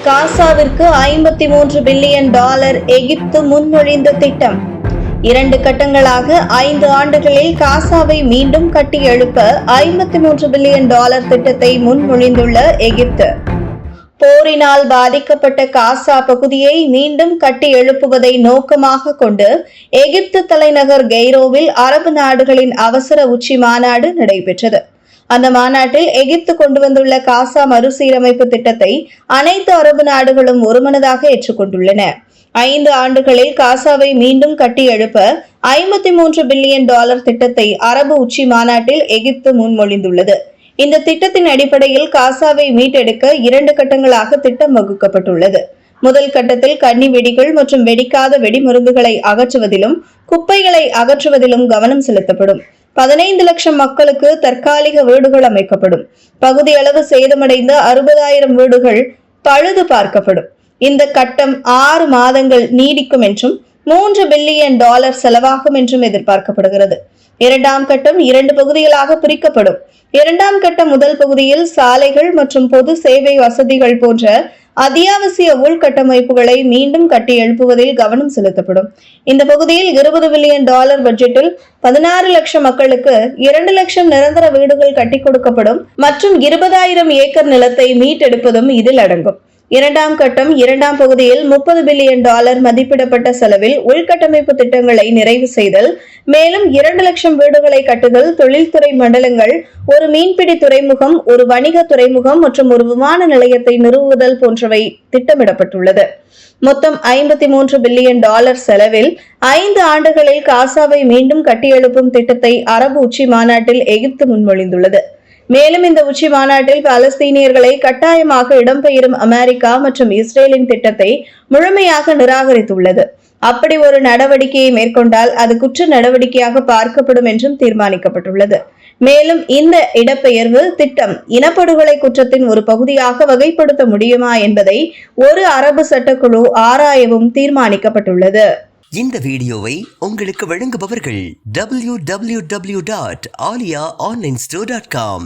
காசாவிற்கு $53 billion எகிப்து முன்மொழிந்த திட்டம். 2 கட்டங்களாக 5 ஆண்டுகளில் காசாவை மீண்டும் கட்டி எழுப்ப $53 பில்லியன் திட்டத்தை முன்மொழிந்துள்ள எகிப்து. போரினால் பாதிக்கப்பட்ட காசா பகுதியை மீண்டும் கட்டி எழுப்புவதை நோக்கமாக கொண்டு எகிப்து தலைநகர் கெய்ரோவில் அரபு நாடுகளின் அவசர உச்சி மாநாடு நடைபெற்றது. அந்த மாநாட்டில் எகிப்து கொண்டு வந்துள்ள காசா மறுசீரமைப்பு திட்டத்தை அனைத்து அரபு நாடுகளும் ஒருமனதாக ஏற்றுக்கொண்டுள்ளன. 5 ஆண்டுகளில் காசாவை மீண்டும் கட்டி எழுப்ப $53 பில்லியன் திட்டத்தை அரபு உச்சி மாநாட்டில் எகிப்து முன்மொழிந்துள்ளது. இந்த திட்டத்தின் அடிப்படையில் காசாவை மீட்டெடுக்க 2 கட்டங்களாக திட்டம் வகுக்கப்பட்டுள்ளது. முதல் கட்டத்தில் கன்னி வெடிகள் மற்றும் வெடிக்காத வெடிமருந்துகளை அகற்றுவதிலும் குப்பைகளை அகற்றுவதிலும் கவனம் செலுத்தப்படும். 15 லட்சம் மக்களுக்கு தற்காலிக வீடுகள் அமைக்கப்படும். பகுதியளவு சேதமடைந்த 60,000 வீடுகள் பழுது பார்க்கப்படும். இந்த கட்டம் 6 மாதங்கள் நீடிக்கும் என்றும் $3 பில்லியன் செலவாகும் என்றும் எதிர்பார்க்கப்படுகிறது. 2ஆம் கட்டம் 2 பகுதிகளாக பிரிக்கப்படும். 2ஆம் கட்ட முதல் பகுதியில் சாலைகள் மற்றும் பொது சேவை வசதிகள் போன்ற அத்தியாவசிய உள்கட்டமைப்புகளை மீண்டும் கட்டி எழுப்புவதில் கவனம் செலுத்தப்படும். இந்த பகுதியில் $20 பில்லியன் பட்ஜெட்டில் 16 லட்சம் மக்களுக்கு 2 லட்சம் நிரந்தர வீடுகள் கட்டிக் கொடுக்கப்படும் மற்றும் 20,000 ஏக்கர் நிலத்தை மீட்டெடுப்பதும் இதில் அடங்கும். 2ஆம் கட்டம் 2ஆம் பகுதியில் $30 பில்லியன் மதிப்பிடப்பட்ட செலவில் உள்கட்டமைப்பு திட்டங்களை நிறைவு செய்தல், மேலும் 2 லட்சம் வீடுகளை கட்டுதல், தொழில்துறை மண்டலங்கள், ஒரு மீன்பிடி துறைமுகம், ஒரு வணிக துறைமுகம் மற்றும் ஒரு விமான நிலையத்தை நிறுவுதல் போன்றவை திட்டமிடப்பட்டுள்ளது. மொத்தம் $53 பில்லியன் செலவில் 5 ஆண்டுகளில் காசாவை மீண்டும் கட்டியெழுப்பும் திட்டத்தை அரபு உச்சி மாநாட்டில் எகிப்து முன்மொழிந்துள்ளது. மேலும் இந்த உச்சி மாநாட்டில் பாலஸ்தீனியர்களை கட்டாயமாக இடம்பெயரும் அமெரிக்கா மற்றும் இஸ்ரேலின் திட்டத்தை முழுமையாக நிராகரித்துள்ளது. அப்படி ஒரு நடவடிக்கையை மேற்கொண்டால் அது குற்ற நடவடிக்கையாக பார்க்கப்படும் என்றும் தீர்மானிக்கப்பட்டுள்ளது. மேலும் இந்த இடப்பெயர்வு திட்டம் இனப்படுகொலை குற்றத்தின் ஒரு பகுதியாக வகைப்படுத்த முடியுமா என்பதை ஒரு அரபு சட்டக்குழு ஆராயவும் தீர்மானிக்கப்பட்டுள்ளது. இந்த வீடியோவை உங்களுக்கு வழங்குபவர்கள் www.aliaonlinestore.com.